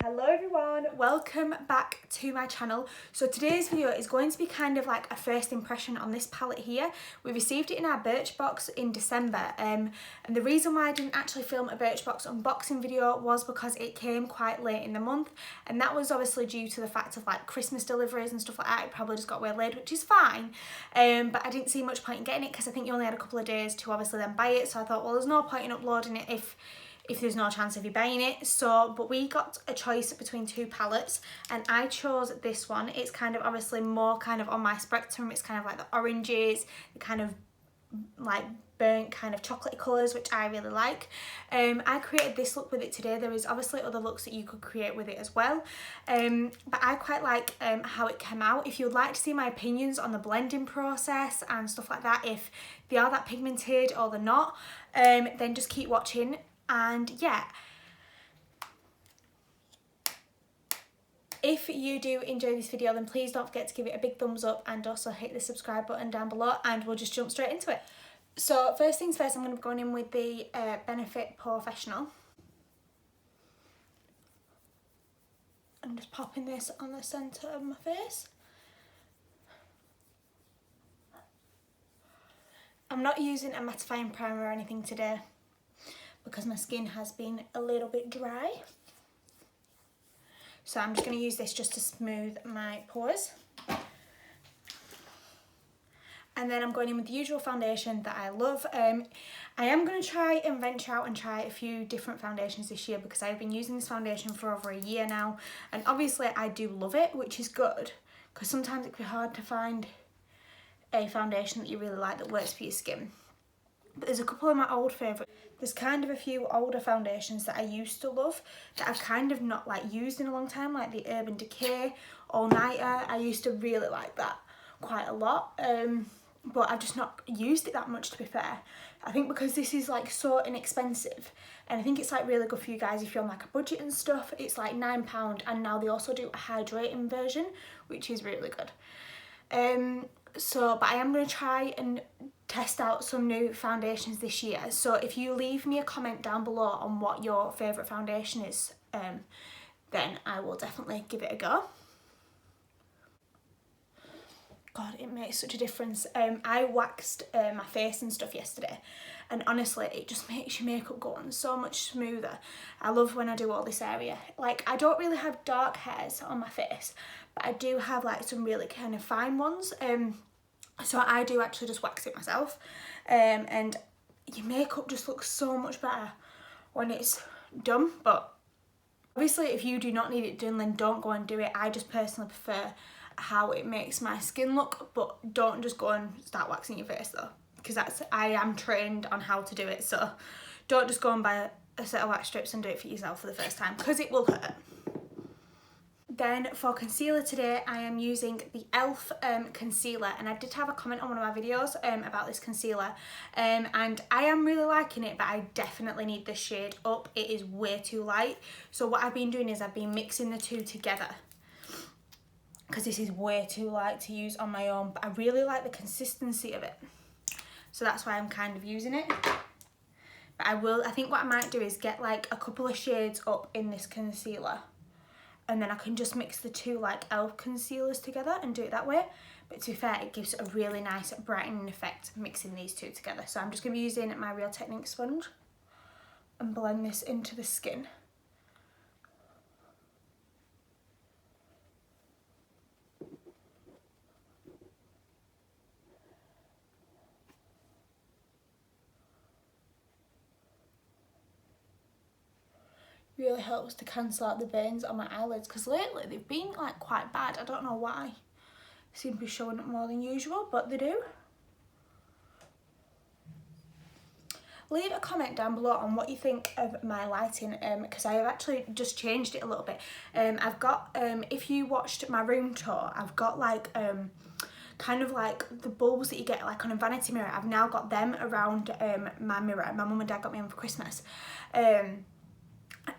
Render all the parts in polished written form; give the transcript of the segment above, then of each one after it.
Hello everyone, welcome back to my channel. So today's video is going to be kind of like a first impression on this palette here. We received it in our Birchbox in December and the reason why I didn't actually film a Birchbox unboxing video was because it came quite late in the month, and that was obviously due to the fact of like Christmas deliveries and stuff like that. It probably just got waylaid, which is fine, but I didn't see much point in getting it because I think you only had a couple of days to obviously then buy it, so I thought, well, there's no point in uploading it if there's no chance of you buying it. So but we got a choice between two palettes and I chose this one. It's kind of obviously more kind of on my spectrum. It's kind of like the oranges, the kind of like burnt kind of chocolatey colours, which I really like. I created this look with it today. There is obviously other looks that you could create with it as well, but I quite like how it came out. If you would like to see my opinions on the blending process and stuff like that, if they are that pigmented or they're not, then just keep watching. And yeah, if you do enjoy this video, then please don't forget to give it a big thumbs up and also hit the subscribe button down below, and we'll just jump straight into it. So first things first, I'm going to be going in with the Benefit Professional. I'm just popping this on the centre of my face. I'm not using a mattifying primer or anything today because my skin has been a little bit dry. So I'm just going to use this just to smooth my pores. And then I'm going in with the usual foundation that I love. I am going to try and venture out and try a few different foundations this year because I've been using this foundation for over a year now. And obviously I do love it, which is good, because sometimes it can be hard to find a foundation that you really like that works for your skin. But there's a couple of my old favourites. There's kind of a few older foundations that I used to love that I've kind of not like used in a long time, like the Urban Decay All Nighter. I used to really like that quite a lot, but I've just not used it that much, to be fair. I think because this is like so inexpensive, and I think it's like really good for you guys if you're on like a budget and stuff. It's like £9, and now they also do a hydrating version, which is really good. But I am going to try and test out some new foundations this year. So if you leave me a comment down below on what your favourite foundation is, then I will definitely give it a go. God, it makes such a difference. I waxed my face and stuff yesterday, and honestly it just makes your makeup go on so much smoother. I love when I do all this area. Like, I don't really have dark hairs on my face, but I do have like some really kind of fine ones. So I do actually just wax it myself, and your makeup just looks so much better when it's done. But obviously if you do not need it done, then don't go and do it. I just personally prefer how it makes my skin look, but don't just go and start waxing your face though, because I am trained on how to do it. So don't just go and buy a set of wax strips and do it for yourself for the first time, because it will hurt. Then for concealer today, I am using the e.l.f. concealer, and I did have a comment on one of my videos about this concealer, and I am really liking it, but I definitely need this shade up. It is way too light. So what I've been doing is I've been mixing the two together, because this is way too light to use on my own, but I really like the consistency of it, so that's why I'm kind of using it. But I think what I might do is get like a couple of shades up in this concealer, and then I can just mix the two like e.l.f. concealers together and do it that way. But to be fair, it gives a really nice brightening effect mixing these two together. So I'm just going to be using my Real Technique sponge and blend this into the skin. Really helps to cancel out the veins on my eyelids, because lately they've been like quite bad. I don't know why. They seem to be showing up more than usual, but they do. Leave a comment down below on what you think of my lighting, because I have actually just changed it a little bit. I've got, if you watched my room tour, I've got like kind of like the bulbs that you get like on a vanity mirror. I've now got them around my mirror. My mum and dad got me them for Christmas.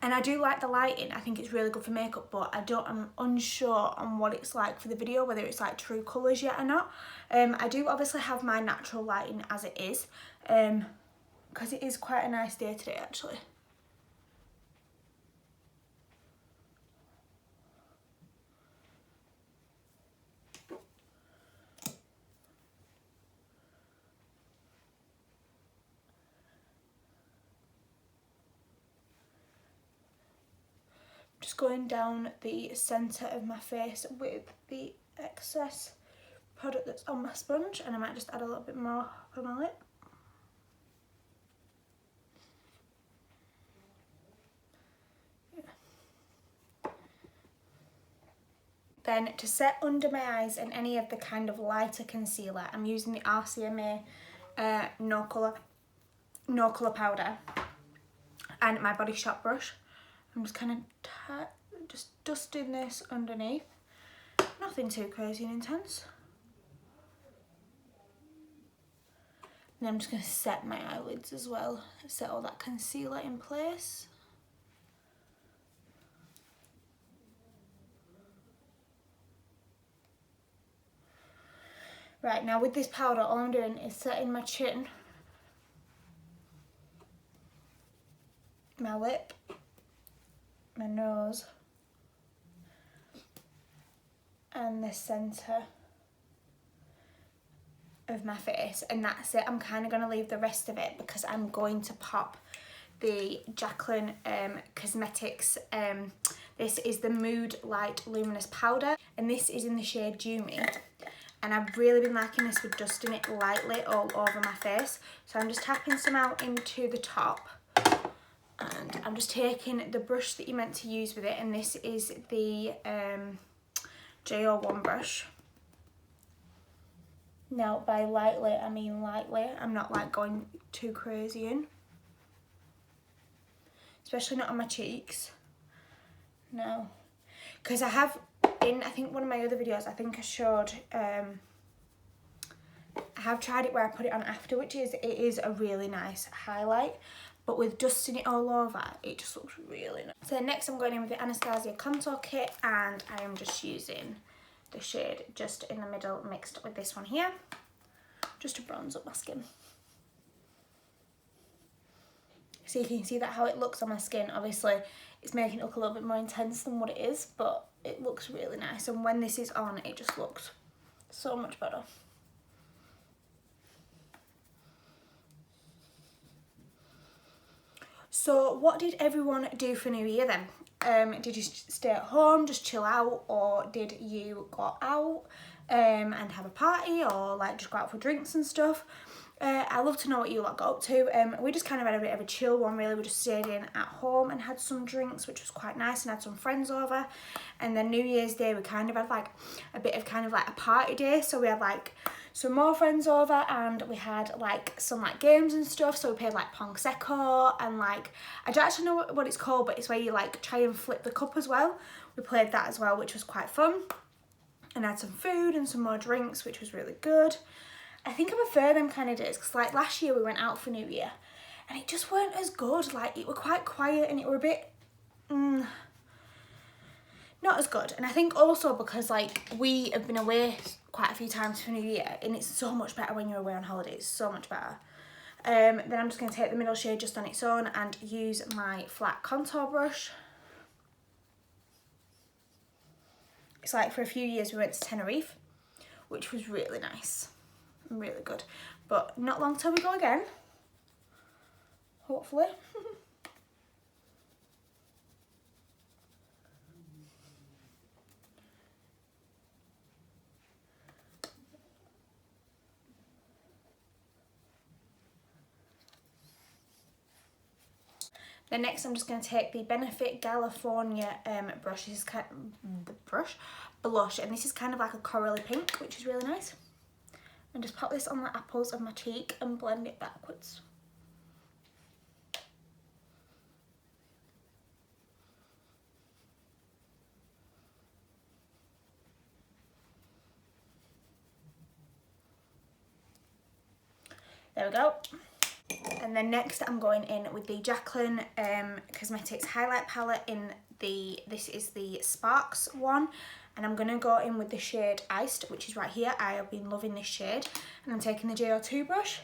And I do like the lighting. I think it's really good for makeup, but I'm unsure on what it's like for the video, whether it's like true colours yet or not. I do obviously have my natural lighting as it is, because it is quite a nice day today actually. Just going down the centre of my face with the excess product that's on my sponge, and I might just add a little bit more for my lip. Then to set under my eyes and any of the kind of lighter concealer, I'm using the RCMA no colour powder and my Body Shop brush. I'm just kind of just dusting this underneath. Nothing too crazy and intense. And I'm just going to set my eyelids as well, set all that concealer in place. Right, now with this powder, all I'm doing is setting my chin, my lip, my nose, and the centre of my face, and that's it. I'm kind of going to leave the rest of it because I'm going to pop the Jaclyn Cosmetics. This is the Mood Light Luminous Powder, and this is in the shade Dew Me. And I've really been liking this with dusting it lightly all over my face. So I'm just tapping some out into the top. And I'm just taking the brush that you're meant to use with it. And this is the JO1 brush. Now, by lightly, I mean lightly. I'm not like going too crazy in. Especially not on my cheeks. No. Because I have... in, I think, one of my other videos, I think I showed, I have tried it where I put it on after, which is, it is a really nice highlight, but with dusting it all over, it just looks really nice. So next I'm going in with the Anastasia Contour Kit, and I am just using the shade just in the middle mixed with this one here, just to bronze up my skin. So you can see that how it looks on my skin. Obviously, it's making it look a little bit more intense than what it is, but it looks really nice. And when this is on, it just looks so much better. So what did everyone do for New Year then? Did you stay at home, just chill out, or did you go out and have a party, or like just go out for drinks and stuff? I'd love to know what you lot got up to. We just kind of had a bit of a chill one really. We just stayed in at home and had some drinks, which was quite nice, and had some friends over. And then New Year's Day we kind of had like a bit of kind of like a party day. So we had like some more friends over, and we had like some like games and stuff. So we played like Pong Secco, and like, I don't actually know what it's called, but it's where you like try and flip the cup as well. We played that as well, which was quite fun. And had some food and some more drinks, which was really good. I think I prefer them kind of days, because like last year we went out for New Year and it just weren't as good. Like, it were quite quiet and it were a bit not as good. And I think also because like we have been away quite a few times for New Year, and it's so much better when you're away on holidays, so much better. Then I'm just going to take the middle shade just on its own and use my flat contour brush. It's like for a few years we went to Tenerife, which was really nice. Really good, but not long till we go again, hopefully. Then next I'm just going to take the Benefit California brush. This is kind of the blush, and this is kind of like a corally pink, which is really nice. And just pop this on the apples of my cheek and blend it backwards. There we go. And then next I'm going in with the Jaclyn Cosmetics highlight palette in this is the Sparks one. And I'm going to go in with the shade Iced, which is right here. I have been loving this shade. And I'm taking the JO2 brush.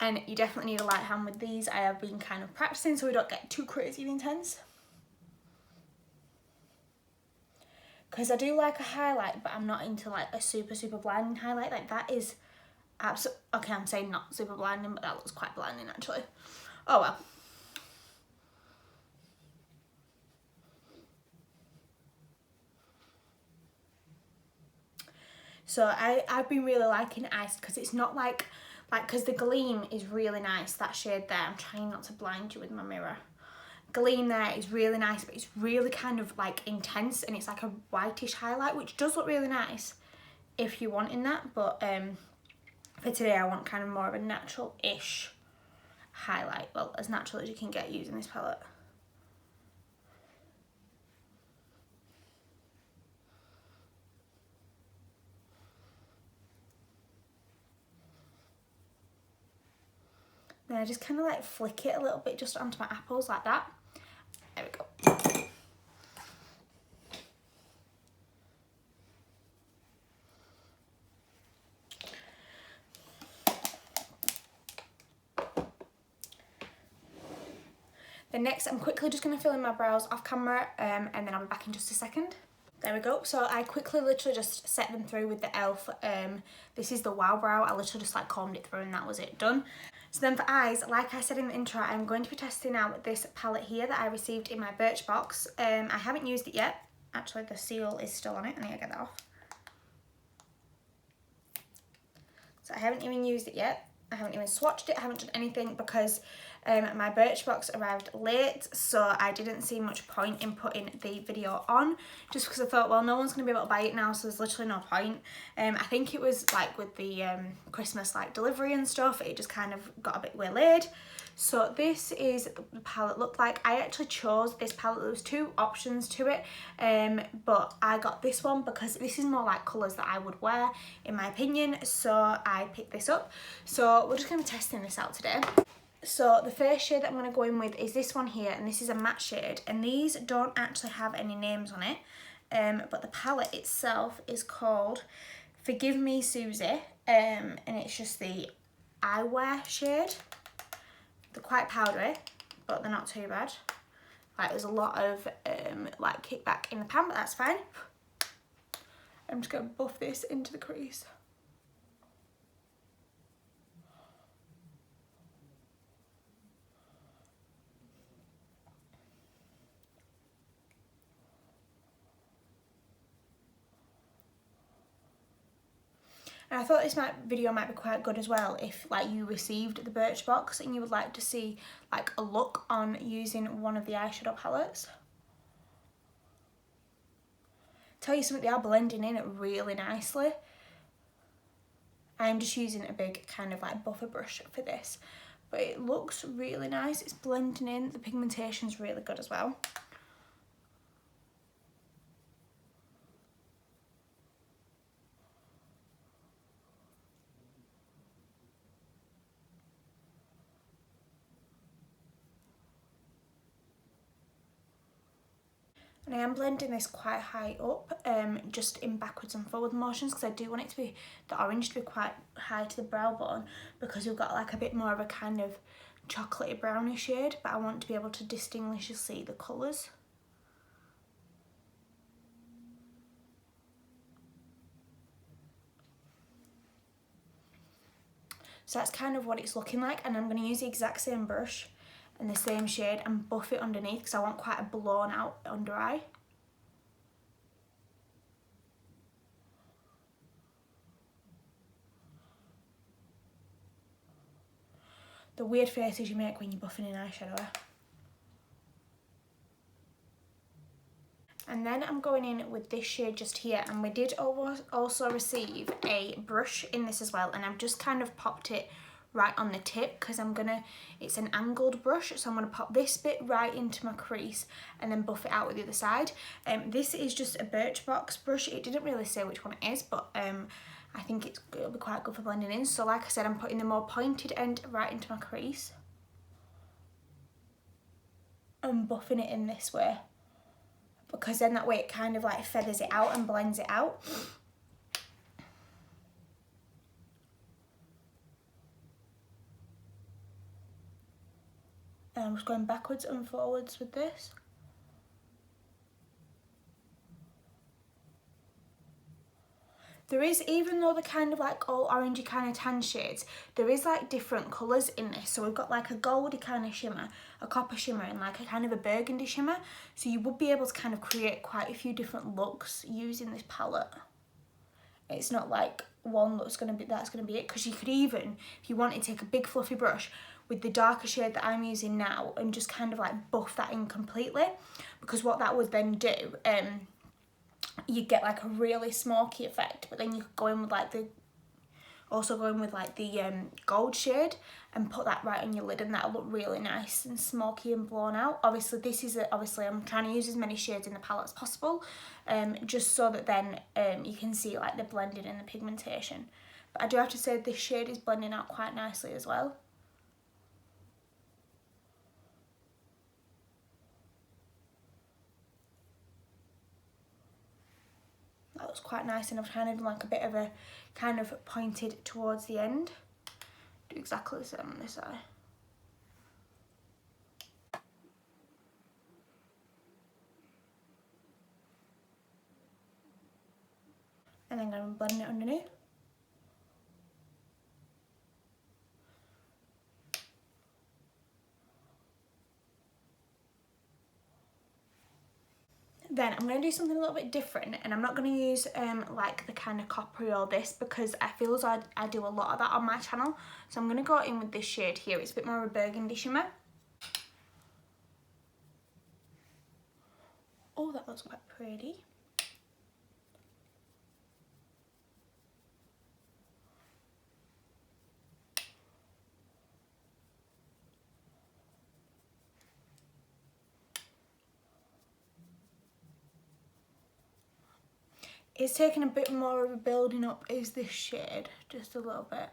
And you definitely need a light hand with these. I have been kind of practicing so we don't get too crazy and intense. Because I do like a highlight, but I'm not into like a super blinding highlight. Like that is absolutely... Okay, I'm saying not super blinding, but that looks quite blinding actually. Oh well. So I've been really liking Ice because it's not like because the Gleam is really nice, that shade there. I'm trying not to blind you with my mirror. Gleam there is really nice, but it's really kind of like intense, and it's like a whitish highlight, which does look really nice if you're wanting that. But for today I want kind of more of a natural-ish highlight. Well, as natural as you can get using this palette. Then I just kind of like flick it a little bit just onto my apples like that. There we go. Then next I'm quickly just going to fill in my brows off camera and then I'll be back in just a second. There we go. So I quickly literally just set them through with the e.l.f. This is the Wow Brow. I literally just like combed it through and that was it, done. So then for eyes, like I said in the intro, I'm going to be testing out this palette here that I received in my Birchbox. I haven't used it yet. Actually, the seal is still on it. I need to get that off. So I haven't even used it yet. I haven't even swatched it. I haven't done anything because my Birchbox arrived late, so I didn't see much point in putting the video on, just because I thought, well, no one's going to be able to buy it now, so there's literally no point. I think it was like with the Christmas like delivery and stuff, it just kind of got a bit waylaid. So this is the palette looked like. I actually chose this palette. There was two options to it, but I got this one because this is more like colours that I would wear in my opinion, so I picked this up. So we're just going to be testing this out today. So the first shade that I'm going to go in with is this one here, and this is a matte shade, and these don't actually have any names on it, but the palette itself is called Forgive Me Suzie, and it's just the eyewear shade. They're quite powdery, but they're not too bad. Like there's a lot of like kickback in the pan, but that's fine. I'm just going to buff this into the crease. And I thought this video might be quite good as well if like you received the Birchbox and you would like to see like a look on using one of the eyeshadow palettes. Tell you something, they are blending in really nicely. I'm just using a big kind of like buffer brush for this, but it looks really nice. It's blending in, the pigmentation is really good as well. And I am blending this quite high up, just in backwards and forward motions, because I do want it to be, the orange to be quite high to the brow bone, because we've got like a bit more of a kind of chocolatey browny shade, but I want to be able to distinguish see the colours. So that's kind of what it's looking like, and I'm going to use the exact same brush and the same shade and buff it underneath because I want quite a blown out under eye. The weird faces you make when you're buffing in eyeshadow. And then I'm going in with this shade just here, and we did also receive a brush in this as well, and I've just kind of popped it right on the tip because it's an angled brush, so I'm gonna pop this bit right into my crease and then buff it out with the other side. This is just a Birchbox brush. It didn't really say which one it is, but I think it'll be quite good for blending in. So like I said, I'm putting the more pointed end right into my crease and buffing it in this way, because then that way it kind of like feathers it out and blends it out. And I'm just going backwards and forwards with this. There is, even though they're kind of like all orangey kind of tan shades, there is like different colours in this. So we've got like a goldy kind of shimmer, a copper shimmer, and like a kind of a burgundy shimmer. So you would be able to kind of create quite a few different looks using this palette. It's not like one that's gonna be it, because you could even, if you wanted, take a big fluffy brush with the darker shade that I'm using now and just kind of like buff that in completely, because what that would then do, you get like a really smoky effect, but then you could go in with like the gold shade and put that right on your lid, and that'll look really nice and smoky and blown out. Obviously this is obviously I'm trying to use as many shades in the palette as possible, just so that then you can see like the blending and the pigmentation. But I do have to say this shade is blending out quite nicely as well. That looks quite nice, and I've kind of done like a bit of a kind of pointed towards the end. Do exactly the same on this eye. And then I'm blending it underneath. Then I'm going to do something a little bit different, and I'm not going to use like the kind of coppery or this, because I feel as I do a lot of that on my channel. So I'm going to go in with this shade here. It's a bit more of a burgundy shimmer. Oh, that looks quite pretty. It's taking a bit more of a building up is this shade, just a little bit.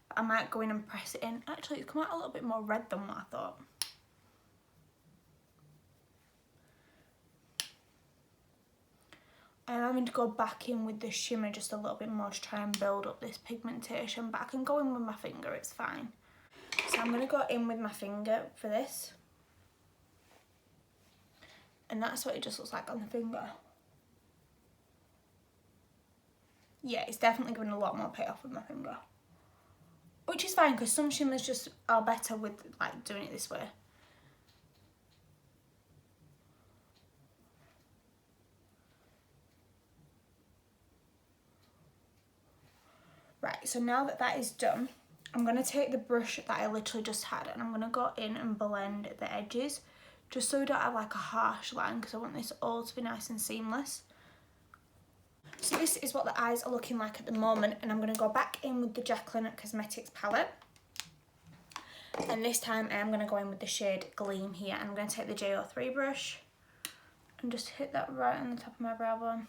But I might go in and press it in. Actually, it's come out a little bit more red than what I thought. I'm having to go back in with the shimmer just a little bit more to try and build up this pigmentation, but I can go in with my finger, it's fine. So I'm going to go in with my finger for this. And that's what it just looks like on the finger. Yeah, it's definitely giving a lot more payoff with my finger. Which is fine, because some shimmers just are better with like doing it this way. Right, so now that that is done, I'm going to take the brush that I literally just had, and I'm going to go in and blend the edges, just so we don't have like a harsh line, because I want this all to be nice and seamless. So this is what the eyes are looking like at the moment, and I'm going to go back in with the Jaclyn Cosmetics palette. And this time I'm going to go in with the shade Gleam here, and I'm going to take the JO3 brush and just hit that right on the top of my brow bone.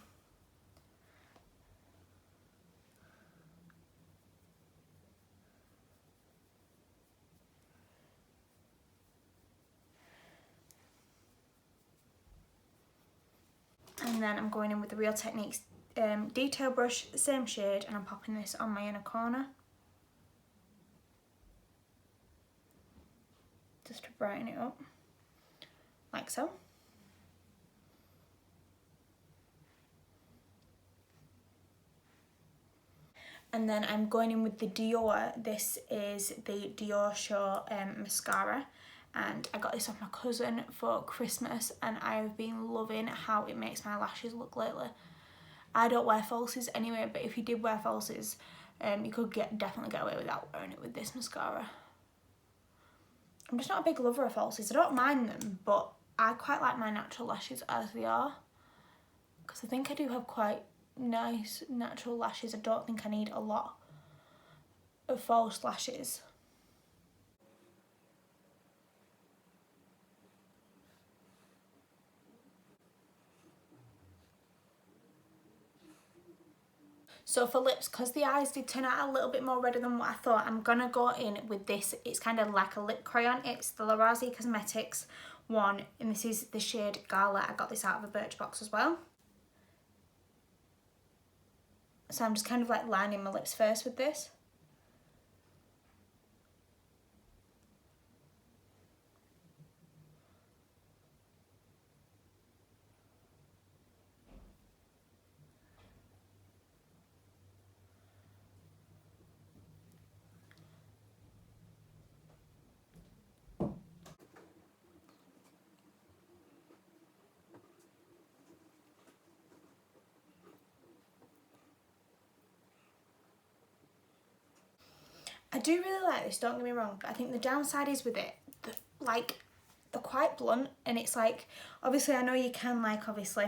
And then I'm going in with the Real Techniques detail brush, same shade, and I'm popping this on my inner corner, just to brighten it up, like so. And then I'm going in with the Dior. This is the Dior Show mascara, and I got this off my cousin for Christmas, and I've been loving how it makes my lashes look lately. I don't wear falsies anyway, but if you did wear falsies, you could definitely get away without wearing it with this mascara. I'm just not a big lover of falsies. I don't mind them, but I quite like my natural lashes as they are, because I think I do have quite nice natural lashes. I don't think I need a lot of false lashes. So for lips, because the eyes did turn out a little bit more redder than what I thought, I'm going to go in with this. It's kind of like a lip crayon. It's the La Razie Cosmetics one, and this is the shade Gala. I got this out of a Birchbox as well. So I'm just kind of like lining my lips first with this. do really like this, don't get me wrong, but I think the downside is with it, like, they're quite blunt, and it's like, obviously I know you can, like, obviously,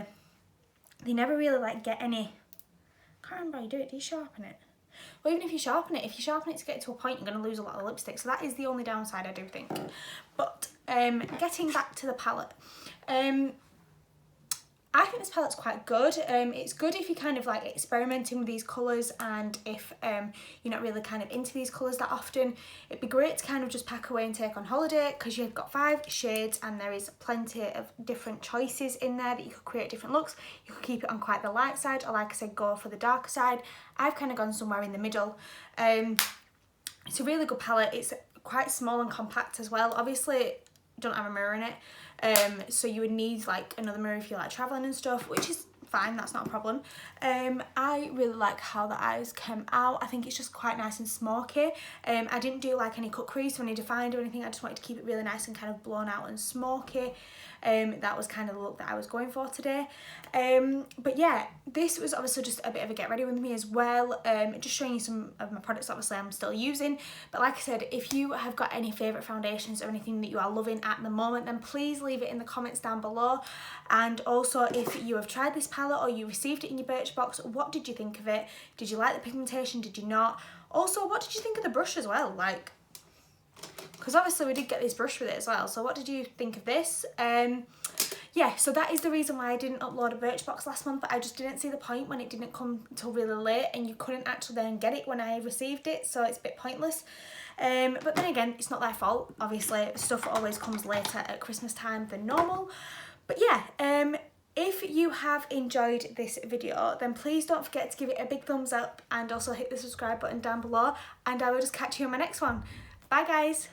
they never really, like, get any, I can't remember how you do it, do you sharpen it? Well, even if you sharpen it to get to a point, you're going to lose a lot of lipstick, so that is the only downside, I do think. But, getting back to the palette, I think this palette's quite good. It's good if you're kind of like experimenting with these colours, and if you're not really kind of into these colours that often. It'd be great to kind of just pack away and take on holiday, because you've got 5 shades and there is plenty of different choices in there that you could create different looks. You could keep it on quite the light side, or like I said, go for the darker side. I've kind of gone somewhere in the middle. It's a really good palette. It's quite small and compact as well. Obviously, don't have a mirror in it. So you would need like another mirror if you're like traveling and stuff, which is fine, that's not a problem. I really like how the eyes came out. I think it's just quite nice and smoky. I didn't do like any cut crease or any defined or anything. I just wanted to keep it really nice and kind of blown out and smoky. That was kind of the look that I was going for today. But yeah, this was obviously just a bit of a get ready with me as well. Just showing you some of my products obviously I'm still using. But like I said, if you have got any favourite foundations or anything that you are loving at the moment, then please leave it in the comments down below. And also, if you have tried this palette or you received it in your Birchbox, what did you think of it? Did you like the pigmentation? Did you not? Also, what did you think of the brush as well? Like, because obviously we did get this brush with it as well, so what did you think of this? Yeah, so that is the reason why I didn't upload a Birchbox last month. I just didn't see the point when it didn't come until really late, and you couldn't actually then get it when I received it, so it's a bit pointless. But then again, it's not their fault. Obviously, stuff always comes later at Christmas time than normal. But yeah, if you have enjoyed this video, then please don't forget to give it a big thumbs up, and also hit the subscribe button down below, and I will just catch you in my next one. Bye guys!